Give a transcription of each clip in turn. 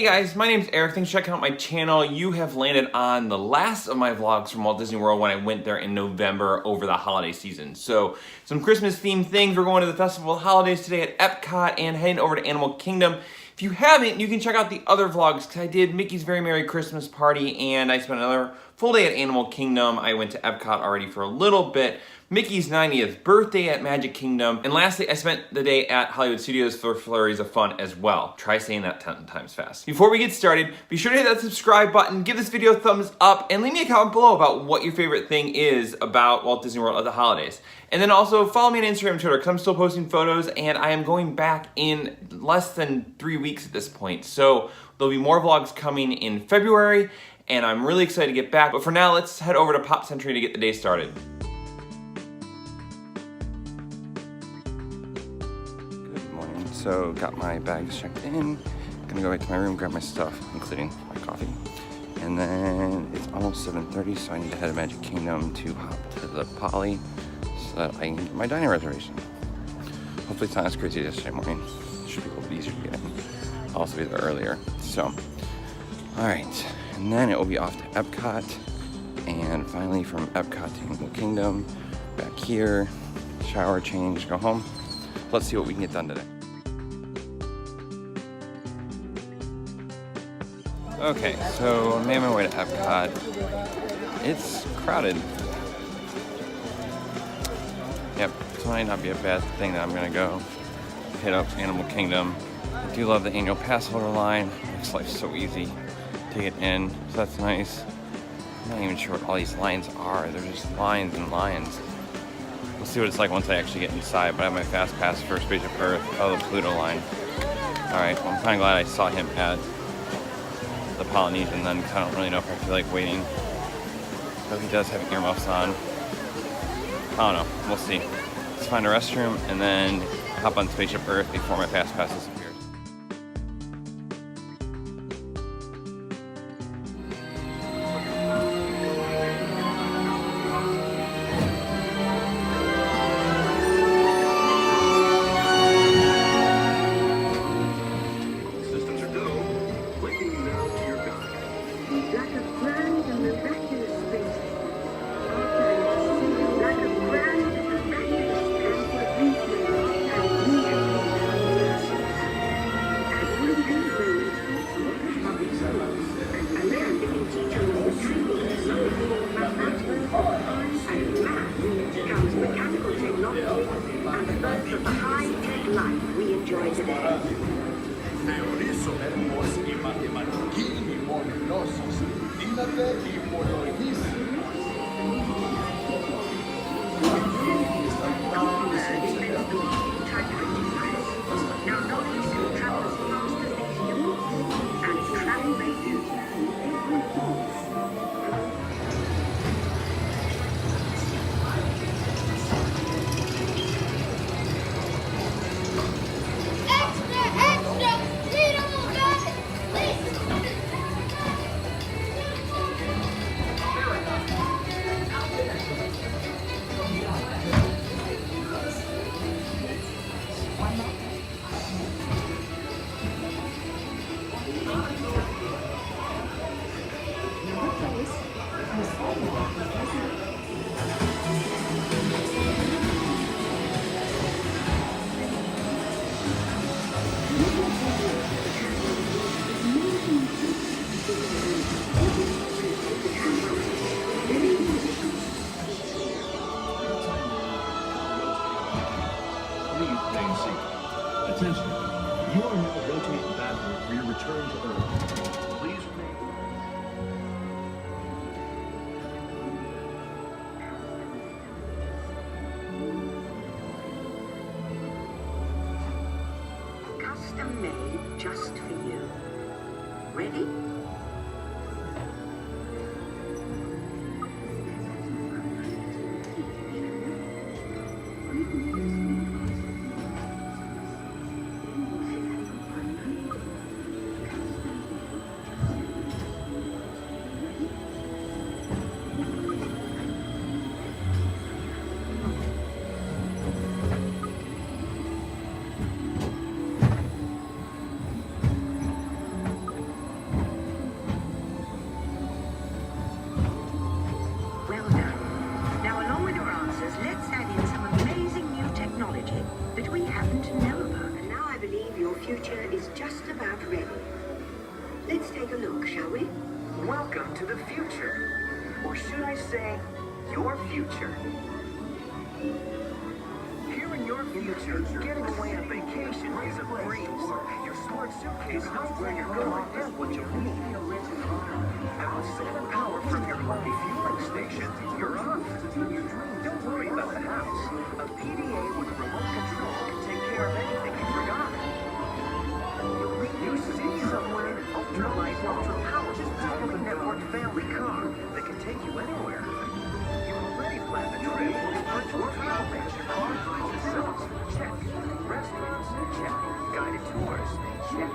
Hey guys, my name's Eric. Thanks for checking out my channel. You have landed on the last of my vlogs from Walt Disney World when I went there in November over the holiday season. So, some Christmas themed things. We're going to the Festival of Holidays today at Epcot and heading over to Animal Kingdom. If you haven't, you can check out the other vlogs because I did Mickey's Very Merry Christmas Party and I spent another full day at Animal Kingdom. I went to Epcot already for a little bit. Mickey's 90th birthday at Magic Kingdom. And lastly, I spent the day at Hollywood Studios for flurries of fun as well. Try saying that 10 times fast. Before we get started, be sure to hit that subscribe button, give this video a thumbs up, and leave me a comment below about what your favorite thing is about Walt Disney World at the holidays. And then also follow me on Instagram and Twitter because I'm still posting photos and I am going back in less than 3 weeks at this point. So there'll be more vlogs coming in February and I'm really excited to get back. But for now, let's head over to Pop Century to get the day started. So got my bags checked in, gonna go back to my room, grab my stuff, including my coffee. And then it's almost 7:30, so I need to head to Magic Kingdom to hop to the Poly so that I can get my dining reservation. Hopefully it's not as crazy as yesterday morning. It should be a little bit easier to get in. I'll also be there earlier. So, all right. And then it will be off to Epcot. And finally from Epcot to Animal Kingdom, back here, shower, change, go home. Let's see what we can get done today. Okay, so I made my way to Epcot. It's crowded. Yep, this might not be a bad thing that I'm gonna go hit up Animal Kingdom. I do love the annual pass holder line. It makes life so easy to get in, so that's nice. I'm not even sure what all these lines are. They're just lines and lines. We'll see what it's like once I actually get inside, but I have my fast pass for Spaceship Earth. Oh, the Pluto line. Alright, well, I'm kinda glad I saw him at the Polynesian then, because I don't really know if I feel like waiting. But he does have earmuffs on. I don't know, we'll see. Let's find a restroom and then hop on Spaceship Earth before my fast pass disappears. Attention, you are now rotating backward for your return to Earth. Please remain. Custom made just for you. Ready? future. Getting away on vacation is a breeze. Your smart suitcase knows where you're going and what you'll need. And with solar power from your home fueling station, you're off. Don't worry about the house. A PDA with remote control can take care of anything you forgot. You see somewhere an ultralight, ultra-powered, totally networked family car that can take you anywhere. You already planned the trip. Virtual travel makes your car finds itself. Check. Restaurants? Check. Guided tours? Check.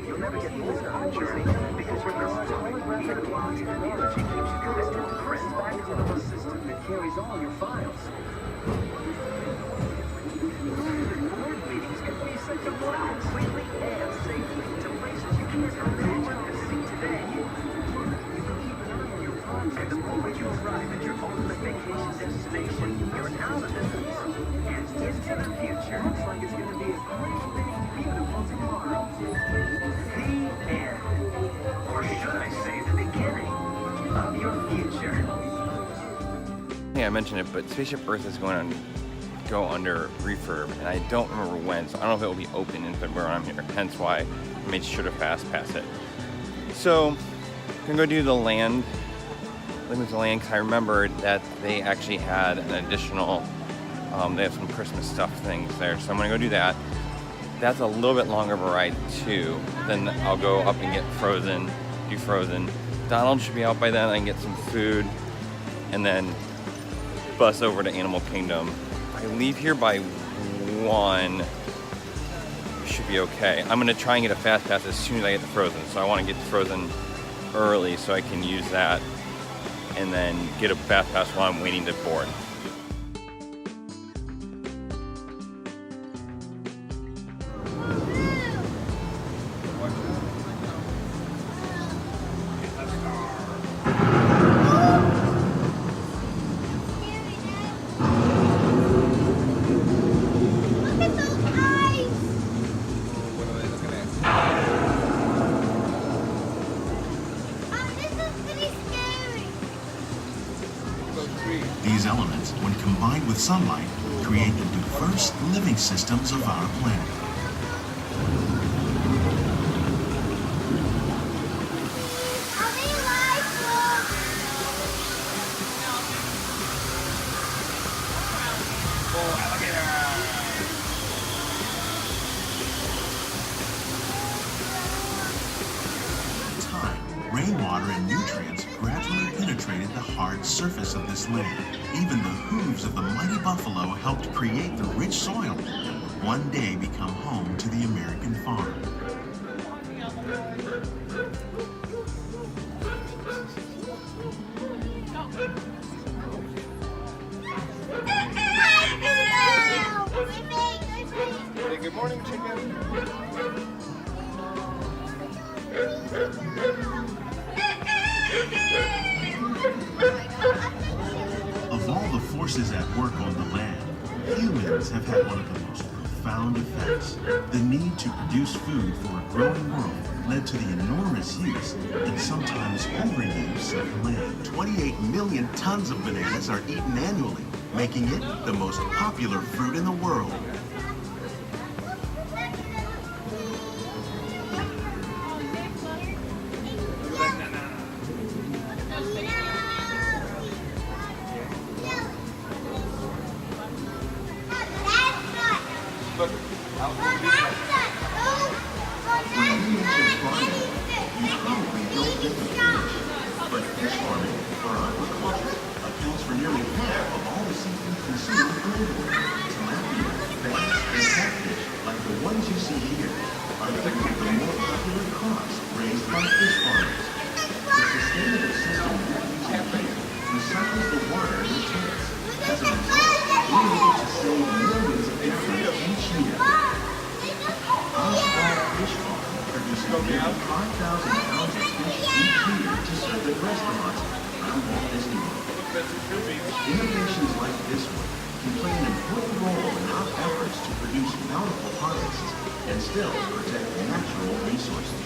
You'll never get bored on the journey because your car's always even locked. Energy keeps you connected to friends back into the system that carries all your files. Board meetings can be sent to fly quickly and safely to places you can't imagine to see today. You can keep an eye on your phone, and the moment you arrive at your ultimate vacation destination, you're out of the house and into the future. Looks like it's going to be a great, big, beautiful tomorrow. The end. Or should I say the beginning of your future. Yeah, I mentioned it, but Spaceship Earth is going to go under refurb, and I don't remember when, so I don't know if it will be open in February when I'm here, hence why I made sure to fast pass it. So, I'm gonna go do the land, because I remembered that they actually had an additional, they have some Christmas stuff things there, so I'm gonna go do that. That's a little bit longer of a ride too. Then I'll go up and get Frozen, do Frozen. Donald should be out by then, I can get some food, and then bus over to Animal Kingdom. I leave here by 1, should be okay. I'm gonna try and get a fast pass as soon as I get to Frozen. So I wanna get to Frozen early so I can use that and then get a fast pass while I'm waiting to board. These elements, when combined with sunlight, create the diverse living systems of our planet. Rainwater and nutrients gradually penetrated the hard surface of this land. Even the hooves of the mighty buffalo helped create the rich soil that would one day become home to the American farm. Good morning, chicken. Of all the forces at work on the land, humans have had one of the most profound effects. The need to produce food for a growing world led to the enormous use and sometimes overuse of land. 28 million tons of bananas are eaten annually, making it the most popular fruit in the world. But fish farming, or aquaculture, accounts for nearly half of all the seafood consumed globally. Tilapia, bass, and catfish, like the ones you see here, are three of the more popular crops raised by fish farmers. The sustainable system we're using here recycles the water in the tanks. As a result, we're able to save millions of gallons each year. Our small fish farm produces nearly 5,000 pounds of fish each year to serve at restaurants around Walt Disney World. Innovations like this one can play an important role in our efforts to produce bountiful harvests and still protect natural resources.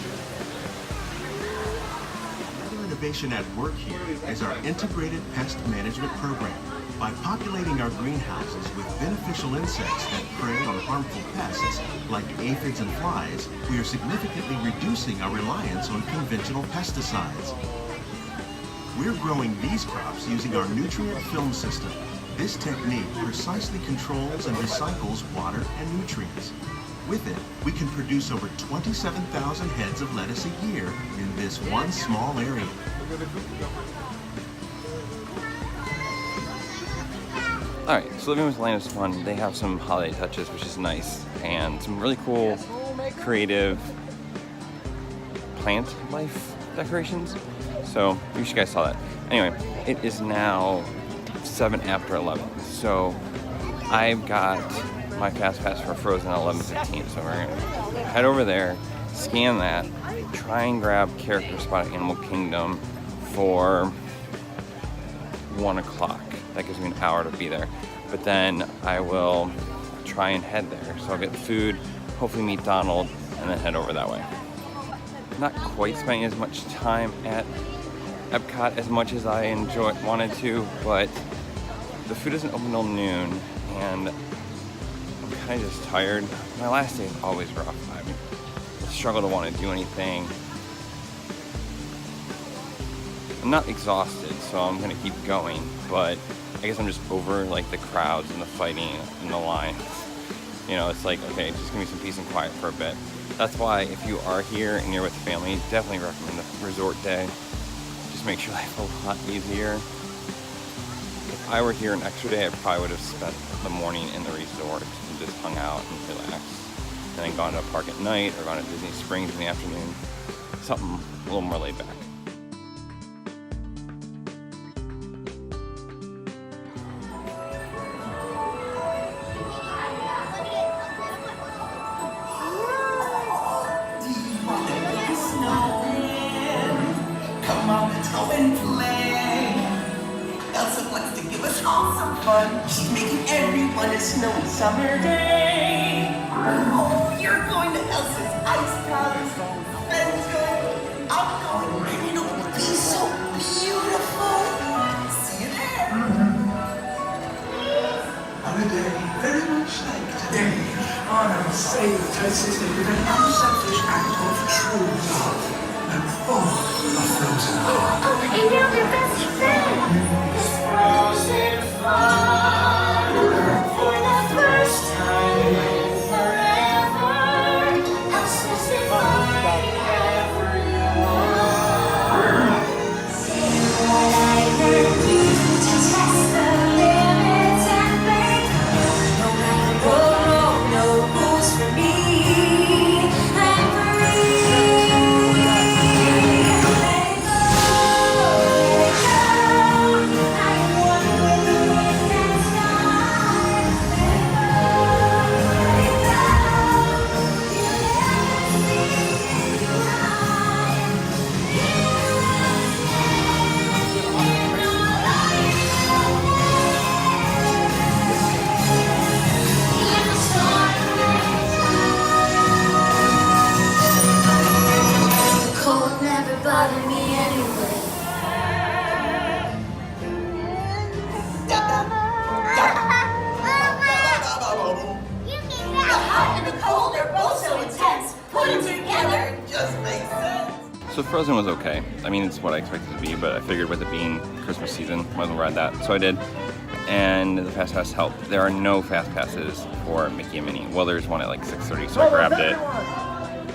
Another innovation at work here is our integrated pest management program. By populating our greenhouses with beneficial insects that prey on harmful pests like aphids and flies, we are significantly reducing our reliance on conventional pesticides. We're growing these crops using our nutrient film system. This technique precisely controls and recycles water and nutrients. With it, we can produce over 27,000 heads of lettuce a year in this one small area. Alright, so Living with Land is fun. They have some holiday touches, which is nice, and some really cool, creative plant life decorations. So, you guys saw that. Anyway, it is now 7 after 11, so I've got my Fast Pass for Frozen at 11:15, so we're gonna head over there, scan that, try and grab Character Spot at Animal Kingdom for 1 o'clock. That gives me an hour to be there. But then I will try and head there. So I'll get food, hopefully meet Donald, and then head over that way. Not quite spending as much time at Epcot as much as I wanted to, but the food doesn't open till noon, and I'm kind of just tired. My last day is always rough. I struggle to want to do anything. I'm not exhausted, so I'm gonna keep going, but I guess I'm just over like the crowds and the fighting and the lines. You know, it's like, okay, just give me some peace and quiet for a bit. That's why if you are here and you're with family, definitely recommend the resort day. Just makes your life a lot easier. If I were here an extra day, I probably would have spent the morning in the resort and just hung out and relaxed. And then gone to a park at night or gone to Disney Springs in the afternoon. Something a little more laid back. She's making everyone a snowy summer day. Oh, you're going to Elsa's Ice Palace. Ben's going. I'm going. And it'll be so beautiful. See you there. On a day very much like today, Anna saved her sister with an unselfish act of true love and full of frozen heart. Oh, and now they're best friends. This frozen fun for the first time in forever. Elsa's divine wherever you are. Say what I learned you to test the limits and break. No matter no rules for me. I'm free. Let it go. I am one with the wind and sky. Let it go. You never see me The cold never bothered me anyway. The hot and the cold are both so intense. Put them together, it just makes sense. So Frozen was okay. I mean, it's what I expected it to be, but I figured with it being Christmas season, might as well ride that. So I did. And the Fast Pass helped. There are no Fast Passes for Mickey and Minnie. Well, there's one at like 6:30, so I grabbed it.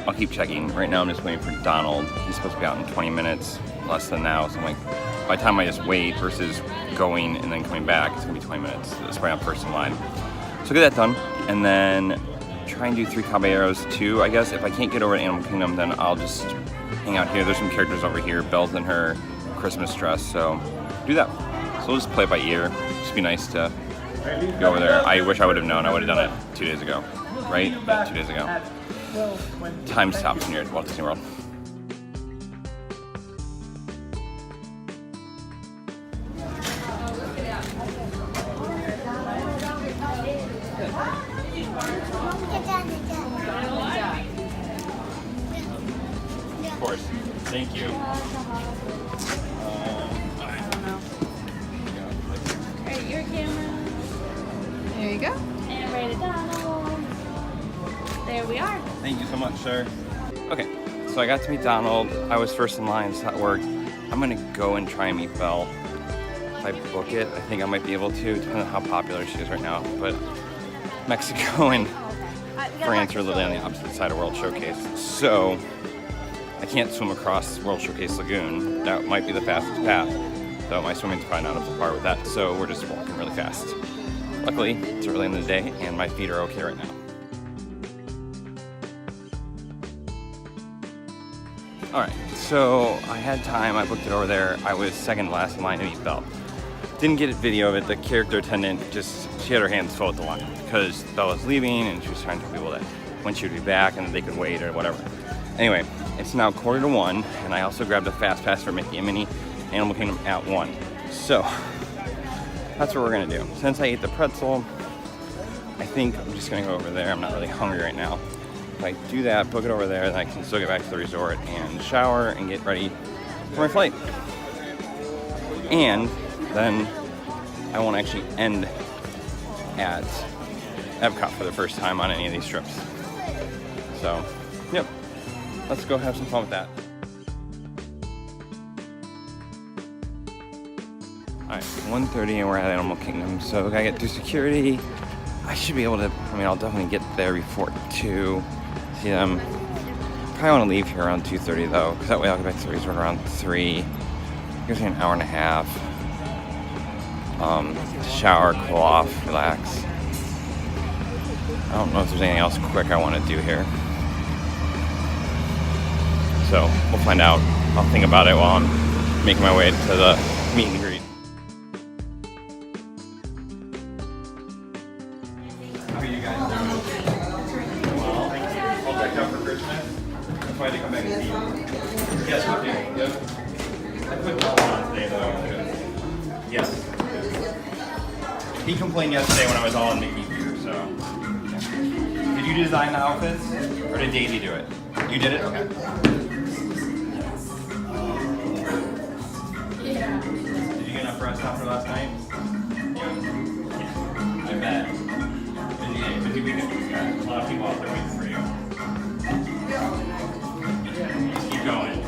I'll keep checking. Right now I'm just waiting for Donald. He's supposed to be out in 20 minutes, less than now. So I'm like, by the time I just wait versus going and then coming back, it's gonna be 20 minutes. That's why I'm first in line. So get that done, and then try and do 3 Caballeros too, I guess. If I can't get over to Animal Kingdom, then I'll just hang out here. There's some characters over here, Belle's in her Christmas dress, so do that. So we'll just play it by ear. Just be nice to go over there. I wish I would have known. I would have done it 2 days ago, right? Yeah, 2 days ago. Time stops when you're at Walt Disney World. Of course. Thank you. Alright, your camera. There you go. And ready to Donald. There we are. Thank you so much, sir. Okay, so I got to meet Donald. I was first in line, so that worked. I'm gonna go and try and meet Belle. If I book it, I think I might be able to, depending on how popular she is right now. But Mexico and France are literally on the opposite side of World Showcase. So I can't swim across World Showcase Lagoon. That might be the fastest path, though my swimming's probably not up to par with that, so we're just walking really fast. Luckily, it's early in the day, and my feet are okay right now. Alright, so I had time, I booked it over there. I was second last in line to meet Belle. Didn't get a video of it. The character attendant she had her hands full at the line because Belle was leaving and she was trying to tell people that when she would be back and that they could wait or whatever. Anyway, it's now 1:45 and I also grabbed a fast pass for Mickey and Minnie Animal Kingdom at 1. So that's what we're gonna do. Since I ate the pretzel, I think I'm just gonna go over there. I'm not really hungry right now. If I do that, book it over there, then I can still get back to the resort and shower and get ready for my flight. And then I won't actually end at Epcot for the first time on any of these trips. So, yep, let's go have some fun with that. Alright, 1:30 and we're at Animal Kingdom, so I gotta get through security. I should be able to, I'll definitely get there before 2. See them. Probably want to leave here around 2:30 though, because that way I'll get back to the resort around 3. Gives me an hour and a half. Shower, cool off, relax. I don't know if there's anything else quick I want to do here. So we'll find out. I'll think about it while I'm making my way to the meet and greet. How are you guys doing? Well, all decked out for Christmas. That's why I had to come back and see you. Yes, okay. Yep. I put that on today though. Yes. He complained yesterday when I was all in Mickey gear, so. Yeah. Did you design the outfits? Or did Daisy do it? You did it? Okay. Yeah. Did you get enough rest after last night? Yeah. I bet. Busy weekend. A lot of people out there waiting for you. Just keep going.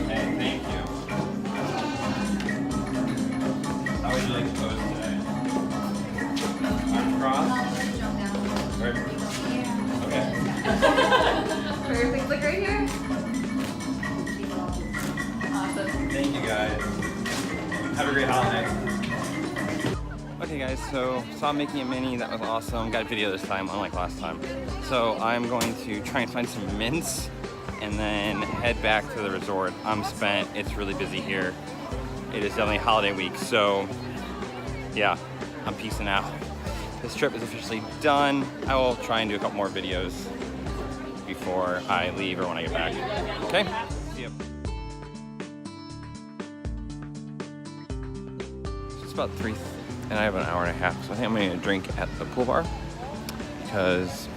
Okay, thank you. How would you like to pose today? Cross? Okay. Perfect. Look right here. Awesome. Thank you guys. Have a great holiday. Okay guys, so saw Mickey and Minnie, that was awesome. Got a video this time, unlike last time. So I'm going to try and find some mints and then head back to the resort. I'm spent, it's really busy here. It is definitely holiday week, so yeah, I'm peacing out. This trip is officially done. I will try and do a couple more videos before I leave or when I get back. Okay? See ya. So it's about 3 and I have an hour and a half, so I think I'm gonna drink at the pool bar because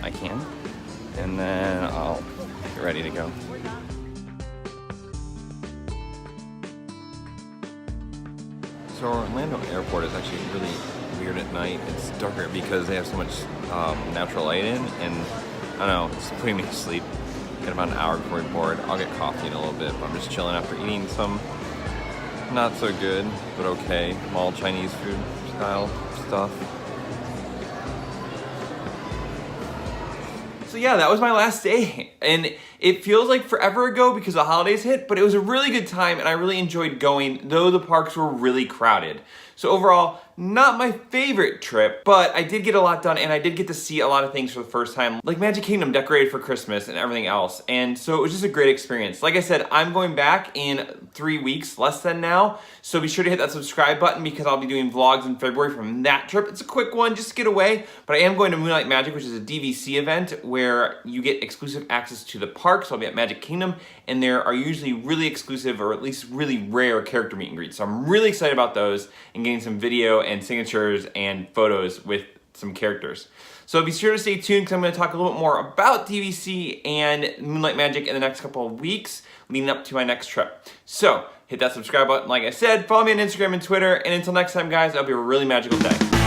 I can, and then I'll get ready to go. So Orlando Airport is actually really weird at night. It's darker because they have so much natural light in, and I don't know, it's putting me to sleep. Got about an hour before we board. I'll get coffee in a little bit, but I'm just chilling after eating some not so good, but okay, mall Chinese food style stuff. So yeah, that was my last day, and it feels like forever ago because the holidays hit, but it was a really good time and I really enjoyed going, though the parks were really crowded. So overall, not my favorite trip, but I did get a lot done and I did get to see a lot of things for the first time, like Magic Kingdom decorated for Christmas and everything else. And so it was just a great experience. Like I said, I'm going back in 3 weeks, less than now. So be sure to hit that subscribe button because I'll be doing vlogs in February from that trip. It's a quick one, just to get away. But I am going to Moonlight Magic, which is a DVC event where you get exclusive access to the park. So I'll be at Magic Kingdom and there are usually really exclusive or at least really rare character meet and greets. So I'm really excited about those and getting some video and signatures and photos with some characters. So be sure to stay tuned because I'm going to talk a little bit more about DVC and Moonlight Magic in the next couple of weeks leading up to my next trip. So hit that subscribe button like I said, follow me on Instagram and Twitter, and until next time guys, it'll be a really magical day.